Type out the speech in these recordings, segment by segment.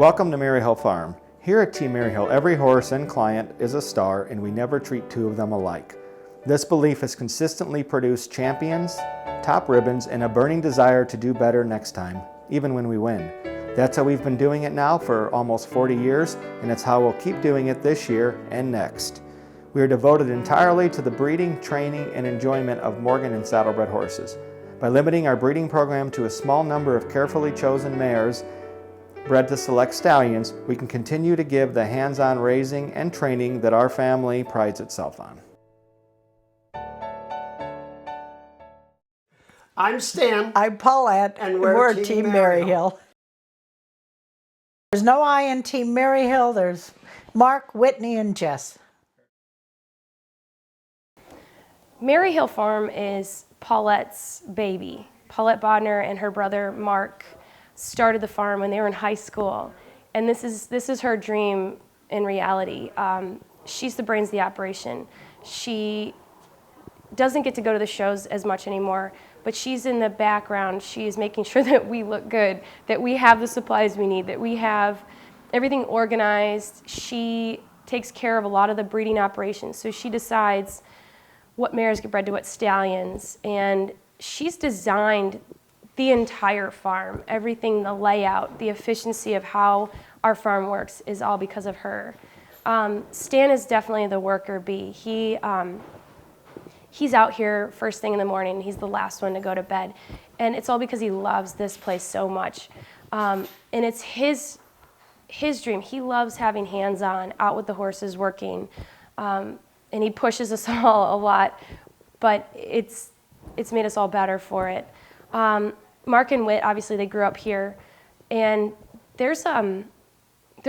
Welcome to Merriehill Farm. Here at Team Merriehill, every horse and client is a star and we never treat two of them alike. This belief has consistently produced champions, top ribbons, and a burning desire to do better next time, even when we win. That's how we've been doing it now for almost 40 years, and it's how we'll keep doing it this year and next. We are devoted entirely to the breeding, training, and enjoyment of Morgan and saddlebred horses. By limiting our breeding program to a small number of carefully chosen mares bred to select stallions, we can continue to give the hands-on raising and training that our family prides itself on. I'm Stan. I'm Paulette, and we're Team Merriehill. There's no I in Team Merriehill. There's Mark, Whitney, and Jess. Merriehill Farm is Paulette's baby. Paulette Bodner and her brother Mark started the farm when they were in high school, and this is her dream in reality. She's the brains of the operation. She doesn't get to go to the shows as much anymore, but she's in the background. She's making sure that we look good, that we have the supplies we need, that we have everything organized. She takes care of a lot of the breeding operations, so she decides what mares get bred to what stallions, and she's designed the entire farm. Everything, the layout, the efficiency of how our farm works is all because of her. Stan is definitely the worker bee. He's out here first thing in the morning. He's the last one to go to bed. And it's all because he loves this place so much. And it's his dream. He loves having hands-on, out with the horses, working. And he pushes us all a lot, but it's made us all better for it. Mark and Whit, obviously they grew up here, and there's a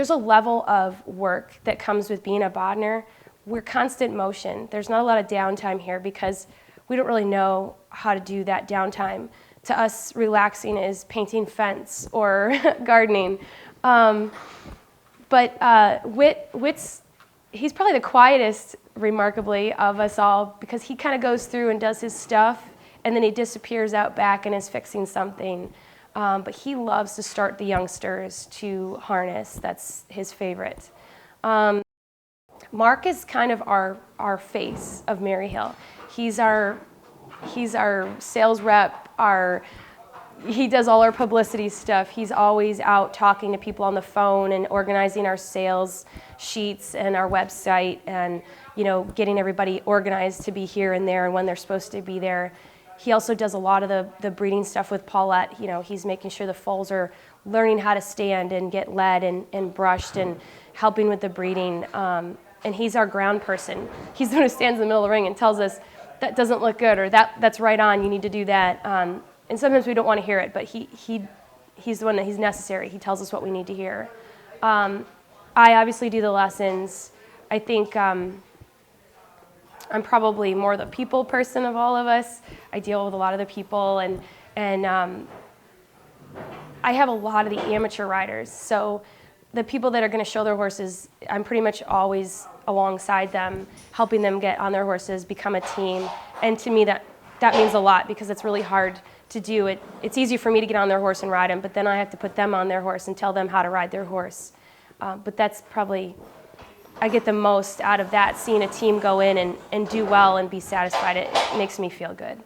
level of work that comes with being a Bodner. We're constant motion. There's not a lot of downtime here because we don't really know how to do that downtime. To us, relaxing is painting fence or gardening. Whit's he's probably the quietest, remarkably, of us all because he kind of goes through and does his stuff, and then he disappears out back and is fixing something. But he loves to start the youngsters to harness. That's his favorite. Mark is kind of our face of Merriehill. He's our sales rep. He does all our publicity stuff. He's always out talking to people on the phone and organizing our sales sheets and our website, and getting everybody organized to be here and there and when they're supposed to be there. He also does a lot of the breeding stuff with Paulette. He's making sure the foals are learning how to stand and get led and brushed and helping with the breeding. And he's our ground person. He's the one who stands in the middle of the ring and tells us, that doesn't look good, or that's right on, you need to do that. And sometimes we don't want to hear it, but he's the one that he's necessary. He tells us what we need to hear. I obviously do the lessons. I think I'm probably more the people person of all of us. I deal with a lot of the people, and I have a lot of the amateur riders. So the people that are going to show their horses, I'm pretty much always alongside them, helping them get on their horses, become a team. And to me, that means a lot because it's really hard to do. It's easy for me to get on their horse and ride them, but then I have to put them on their horse and tell them how to ride their horse. But that's probably, I get the most out of that, seeing a team go in and do well and be satisfied. It makes me feel good.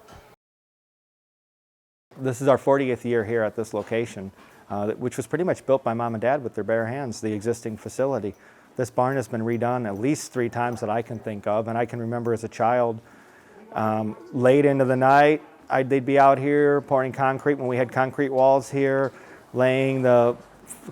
This is our 40th year here at this location, which was pretty much built by Mom and Dad with their bare hands, the existing facility. This barn has been redone at least 3 times that I can think of, and I can remember as a child, late into the night, they'd be out here pouring concrete when we had concrete walls here, laying the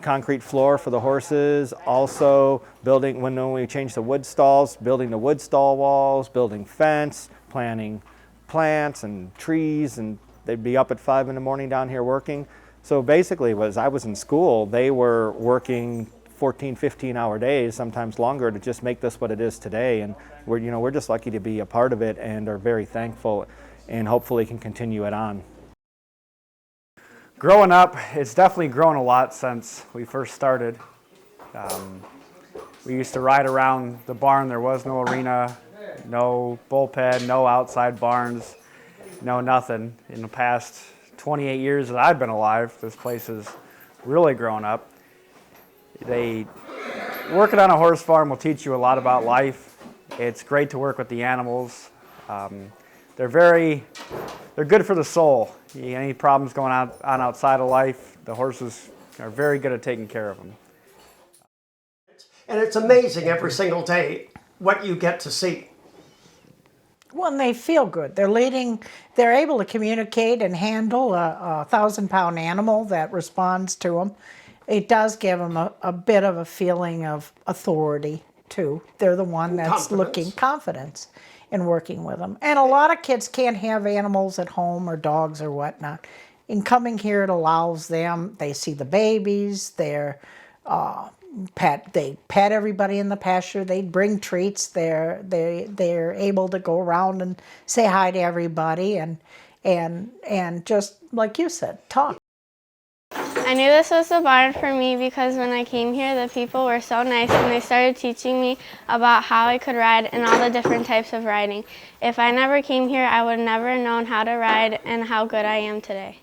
concrete floor for the horses, also building, when we changed the wood stalls, building the wood stall walls, building fence, planting plants and trees, and they'd be up at 5 in the morning down here working. So basically, as I was in school, they were working 14, 15-hour days, sometimes longer, to just make this what it is today. And we're just lucky to be a part of it and are very thankful, and hopefully can continue it on. Growing up, it's definitely grown a lot since we first started. We used to ride around the barn. There was no arena, no bullpen, no outside barns, no nothing. In the past 28 years that I've been alive, this place has really grown up. Working on a horse farm will teach you a lot about life. It's great to work with the animals. They're good for the soul. Any problems going on outside of life, the horses are very good at taking care of them. And it's amazing every single day what you get to see. Well, and they feel good. They're able to communicate and handle a 1,000-pound animal that responds to them. It does give them a bit of a feeling of authority, too. They're the one that's looking confidence in working with them. And a lot of kids can't have animals at home or dogs or whatnot. In coming here, it allows them, they see the babies, they pet everybody in the pasture, they bring treats, they're able to go around and say hi to everybody and just, like you said, talk. I knew this was the barn for me because when I came here, the people were so nice and they started teaching me about how I could ride and all the different types of riding. If I never came here, I would never have known how to ride and how good I am today.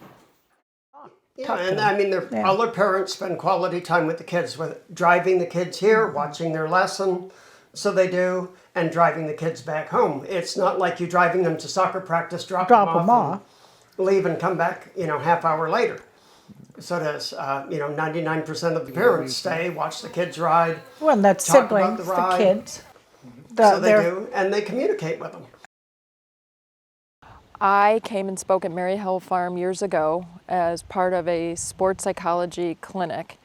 Yeah, and I mean, all their parents spend quality time with the kids, with driving the kids here, watching their lesson, so they do, and driving the kids back home. It's not like you driving them to soccer practice, drop them off, and leave and come back, half hour later. So does, 99% of the parents stay, watch the kids ride. Well, that's siblings, the kids. So they do, and they communicate with them. I came and spoke at Merriehill Farm years ago as part of a sports psychology clinic,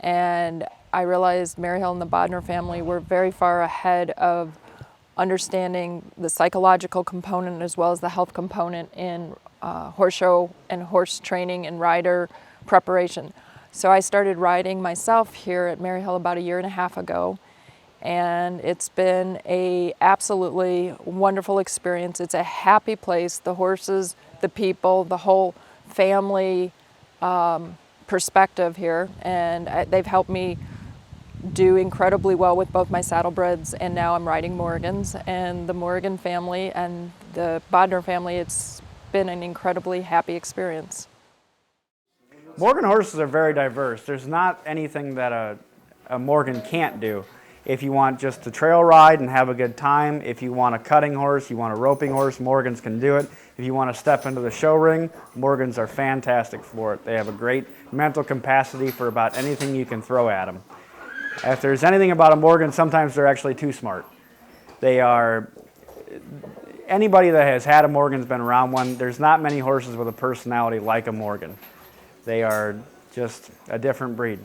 and I realized Merriehill and the Bodner family were very far ahead of understanding the psychological component as well as the health component in horse show and horse training and rider preparation. So I started riding myself here at Merriehill about 1.5 years ago, and it's been a absolutely wonderful experience. It's a happy place. The horses, the people, the whole family perspective here, and they've helped me do incredibly well with both my saddlebreds, and now I'm riding Morgans. And the Morgan family and the Bodner family, it's been an incredibly happy experience. Morgan horses are very diverse. There's not anything that a Morgan can't do. If you want just to trail ride and have a good time, if you want a cutting horse, you want a roping horse, Morgans can do it. If you want to step into the show ring, Morgans are fantastic for it. They have a great mental capacity for about anything you can throw at them. If there's anything about a Morgan, sometimes they're actually too smart. Anybody that has had a Morgan's been around one. There's not many horses with a personality like a Morgan. They are just a different breed.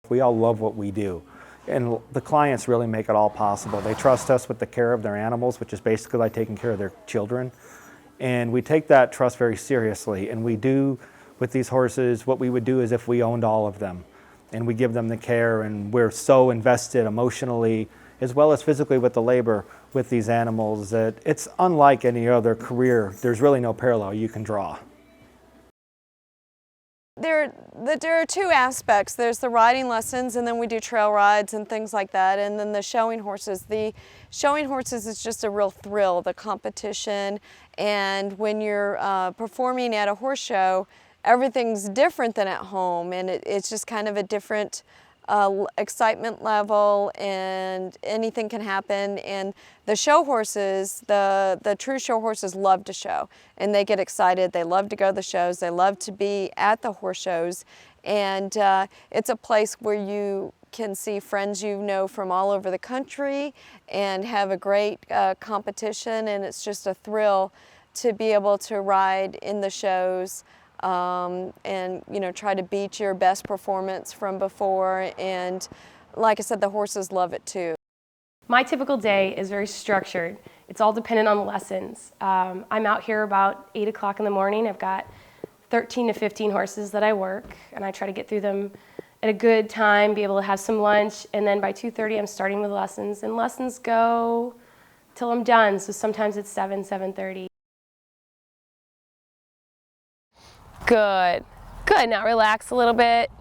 We all love what we do, and the clients really make it all possible. They trust us with the care of their animals, which is basically like taking care of their children, and we take that trust very seriously. And we do with these horses what we would do as if we owned all of them, and we give them the care, and we're so invested emotionally as well as physically with the labor with these animals that it's unlike any other career. There's really no parallel you can draw. There are two aspects. There's the riding lessons, and then we do trail rides and things like that, and then the showing horses. The showing horses is just a real thrill, the competition, and when you're performing at a horse show, everything's different than at home, and it's just kind of a different excitement level, and anything can happen. And the show horses, the true show horses, love to show, and they get excited. They love to go to the shows. They love to be at the horse shows, and it's a place where you can see friends you know from all over the country and have a great competition, and it's just a thrill to be able to ride in the shows. And try to beat your best performance from before, and like I said, the horses love it too. My typical day is very structured. It's all dependent on the lessons. I'm out here about 8 o'clock in the morning. I've got 13 to 15 horses that I work, and I try to get through them at a good time, be able to have some lunch, and then by 2:30 I'm starting with lessons, and lessons go till I'm done, so sometimes it's 7:30. Good. Good. Now relax a little bit.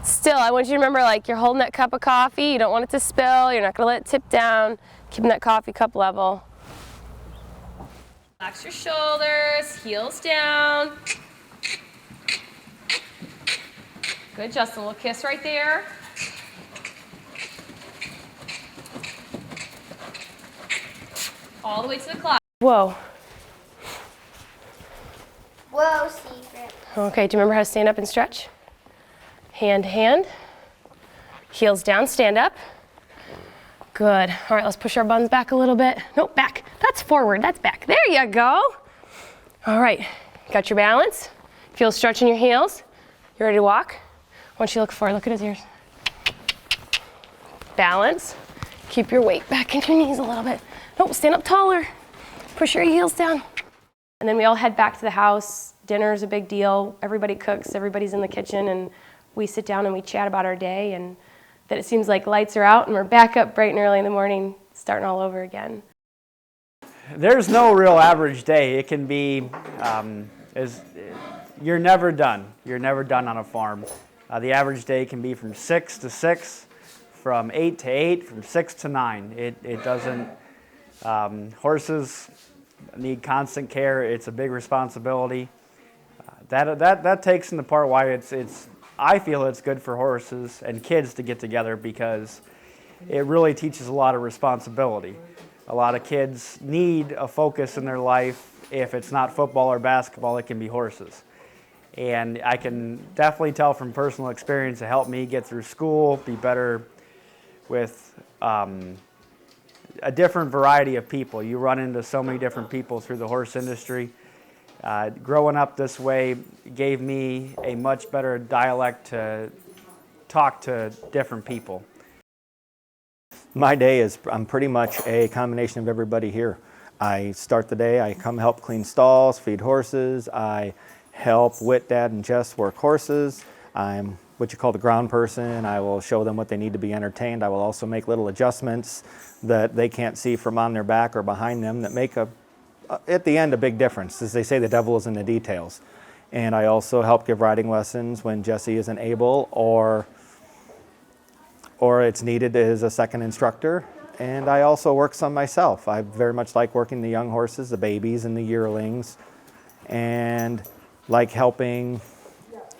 Still, I want you to remember, like, you're holding that cup of coffee. You don't want it to spill. You're not going to let it tip down. Keeping that coffee cup level. Relax your shoulders, heels down. Good, Justin. A little kiss right there. All the way to the clock. Whoa. Whoa, secret. Okay, do you remember how to stand up and stretch? Hand to hand. Heels down, stand up. Good. All right, let's push our buns back a little bit. Nope, back. That's forward, that's back. There you go. All right, got your balance. Feel stretch in your heels. You ready to walk? Why don't you look forward, look at his ears. Balance. Keep your weight back into your knees a little bit. Nope, stand up taller. Push your heels down. And then we all head back to the house. Dinner is a big deal. Everybody cooks, everybody's in the kitchen, and we sit down and we chat about our day, and that it seems like lights are out and we're back up bright and early in the morning, starting all over again. There's no real average day. It can be, you're never done. You're never done on a farm. The average day can be from 6 to 6, from 8 to 8, from 6 to 9. It doesn't, horses need constant care. It's a big responsibility. That takes into part why I feel it's good for horses and kids to get together, because it really teaches a lot of responsibility. A lot of kids need a focus in their life. If it's not football or basketball, it can be horses. And I can definitely tell from personal experience it helped me get through school, be better with a different variety of people. You run into so many different people through the horse industry. Growing up this way gave me a much better dialect to talk to different people. My day is, I'm pretty much a combination of everybody here. I start the day, I come help clean stalls, feed horses, I help Whit, Dad, and Jess work horses. I'm what you call the ground person. I will show them what they need to be entertained. I will also make little adjustments that they can't see from on their back or behind them that make at the end a big difference. As they say, the devil is in the details. And I also help give riding lessons when Jesse isn't able or it's needed as a second instructor. And I also work some myself. I very much like working the young horses, the babies and the yearlings, and like helping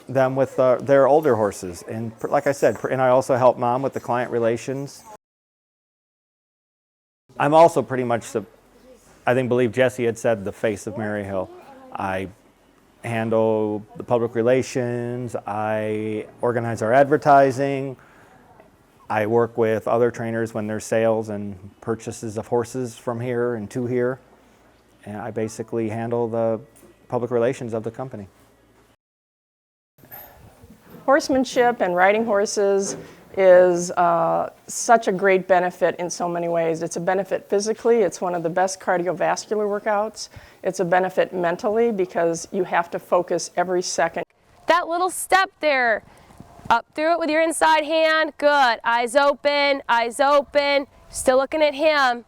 them with their older horses. And like I said, and I also help Mom with the client relations. I'm also pretty much believe Jesse had said, the face of Merriehill. I handle the public relations, I organize our advertising, I work with other trainers when there's sales and purchases of horses from here and to here. And I basically handle the public relations of the company. Horsemanship and riding horses is such a great benefit in so many ways. It's a benefit physically. It's one of the best cardiovascular workouts. It's a benefit mentally because you have to focus every second. That little step there, up through it with your inside hand. Good. Eyes open, still looking at him.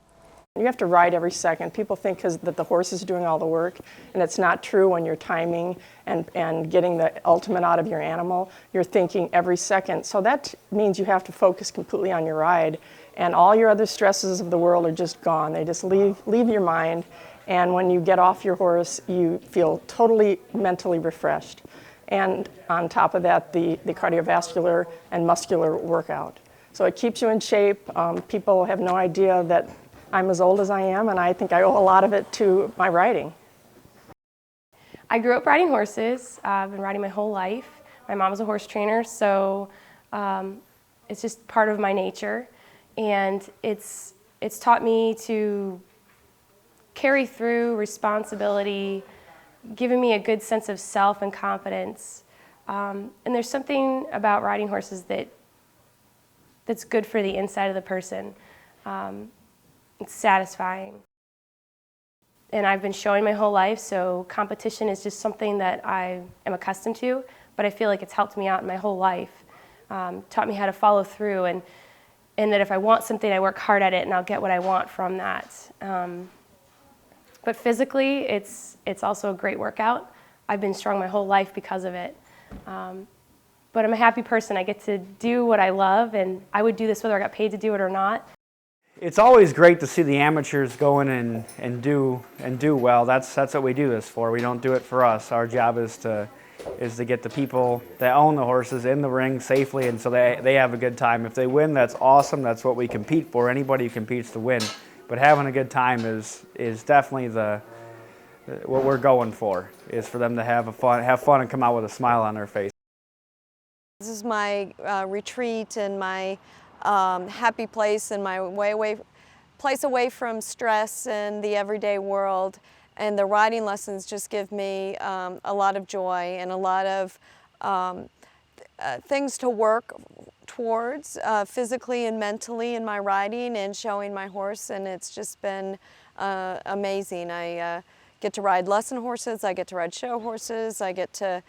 You have to ride every second. People think that the horse is doing all the work, and it's not true when you're timing and getting the ultimate out of your animal. You're thinking every second. So that means you have to focus completely on your ride, and all your other stresses of the world are just gone. They just leave your mind, and when you get off your horse, you feel totally mentally refreshed. And on top of that, the cardiovascular and muscular workout. So it keeps you in shape. People have no idea that I'm as old as I am, and I think I owe a lot of it to my riding. I grew up riding horses. I've been riding my whole life. My mom was a horse trainer, so it's just part of my nature. And it's taught me to carry through responsibility, giving me a good sense of self and confidence. And there's something about riding horses that's good for the inside of the person. It's satisfying. And I've been showing my whole life, so competition is just something that I am accustomed to, but I feel like it's helped me out in my whole life. Taught me how to follow through, and that if I want something, I work hard at it and I'll get what I want from that. But physically, it's also a great workout. I've been strong my whole life because of it. But I'm a happy person. I get to do what I love, and I would do this whether I got paid to do it or not. It's always great to see the amateurs go in and do well. That's what we do this for. We don't do it for us. Our job is to is to get the people that own the horses in the ring safely, and so they have a good time. If they win, that's awesome. That's what we compete for. Anybody who competes to win. But having a good time is definitely what we're going for, is for them to have fun and come out with a smile on their face. This is my retreat and my happy place and my place away from stress and the everyday world. And the riding lessons just give me a lot of joy and a lot of things to work towards physically and mentally in my riding and showing my horse, and it's just been amazing. I get to ride lesson horses, I get to ride show horses, I get to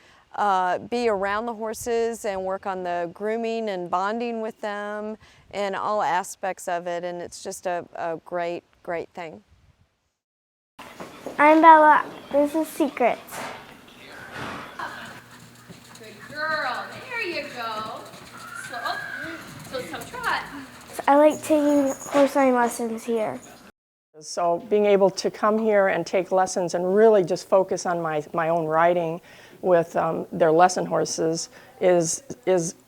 be around the horses and work on the grooming and bonding with them and all aspects of it, and it's just a great, great thing. I'm Bella. This is Secrets. Good girl. There you go. Slow trot. I like taking horse riding lessons here. So being able to come here and take lessons and really just focus on my own riding with their lesson horses is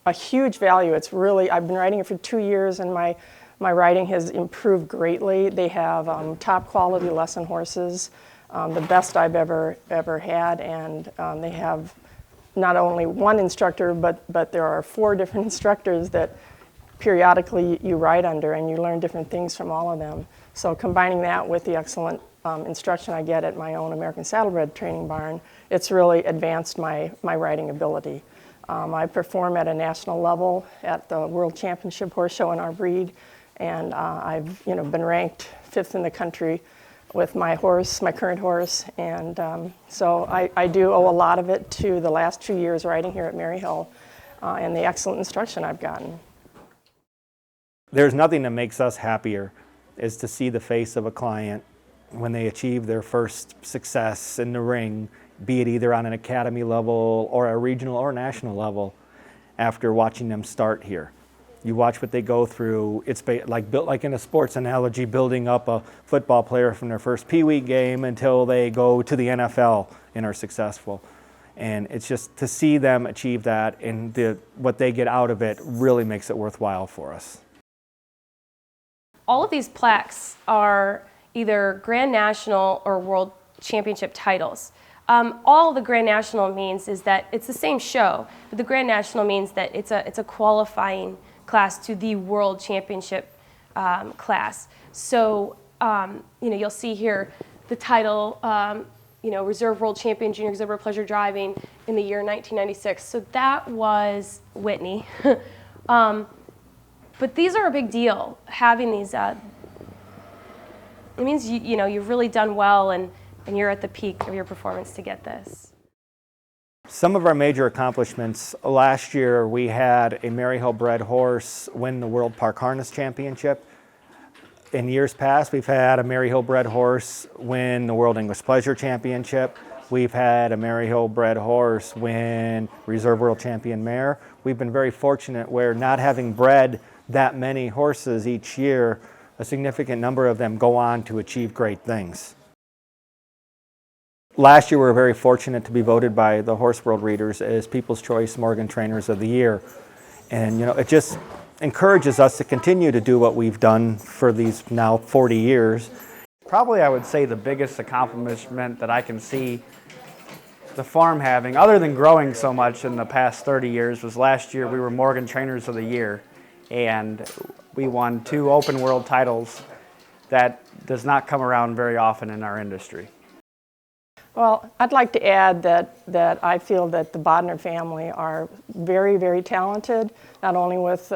a huge value. It's really, I've been riding it for 2 years, and my riding has improved greatly. They have top quality lesson horses, the best I've ever had, and they have not only one instructor, but there are 4 different instructors that periodically you ride under, and you learn different things from all of them. So combining that with the excellent instruction I get at my own American Saddlebred training barn, it's really advanced my riding ability. I perform at a national level at the World Championship Horse Show in our breed, and I've been ranked 5th in the country with my horse, my current horse, and so I do owe a lot of it to the last 2 years riding here at Merriehill and the excellent instruction I've gotten. There's nothing that makes us happier is to see the face of a client when they achieve their first success in the ring, be it either on an academy level or a regional or national level, after watching them start here. You watch what they go through. It's built like in a sports analogy, building up a football player from their first Pee-wee game until they go to the NFL and are successful. And it's just to see them achieve that, and what they get out of it really makes it worthwhile for us. All of these plaques are either Grand National or World Championship titles. All the Grand National means is that it's the same show, but the Grand National means that it's a qualifying class to the World Championship class. So you'll see here the title, Reserve World Champion Junior Exhibitor Pleasure Driving in the year 1996. So that was Whitney. But these are a big deal, having these. It means you've really done well, and you're at the peak of your performance to get this. Some of our major accomplishments, last year we had a Merriehill bred horse win the World Park Harness Championship. In years past, we've had a Merriehill bred horse win the World English Pleasure Championship. We've had a Merriehill bred horse win Reserve World Champion Mare. We've been very fortunate where, not having bred that many horses each year, a significant number of them go on to achieve great things. Last year we were very fortunate to be voted by the Horse World readers as People's Choice Morgan Trainers of the Year. And it just encourages us to continue to do what we've done for these now 40 years. Probably I would say the biggest accomplishment that I can see the farm having, other than growing so much in the past 30 years, was last year we were Morgan Trainers of the Year, and we won 2 open world titles. That does not come around very often in our industry. Well, I'd like to add that I feel that the Bodner family are very, very talented, not only with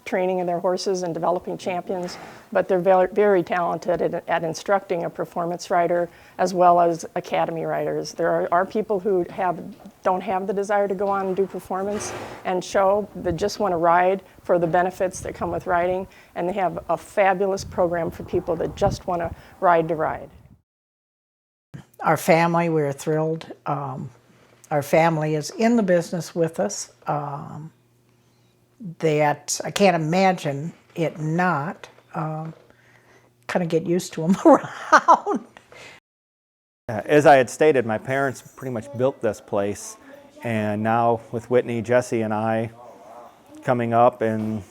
training in their horses and developing champions, but they're very, very talented at instructing a performance rider as well as academy riders. There are people who don't have the desire to go on and do performance and show, that just want to ride for the benefits that come with riding, and they have a fabulous program for people that just want to ride to ride. Our family, we're thrilled. Our family is in the business with us. That I can't imagine it not. Kind of get used to them around. As I had stated, my parents pretty much built this place, And now with Whitney, Jesse, and I coming up and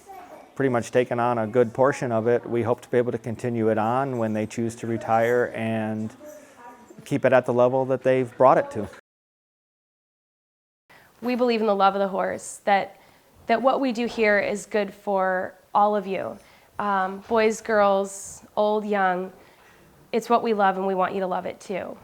pretty much taking on a good portion of it, we hope to be able to continue it on when they choose to retire and keep it at the level that they've brought it to. We believe in the love of the horse, that what we do here is good for all of you, boys, girls, old, young. It's what we love, and we want you to love it too.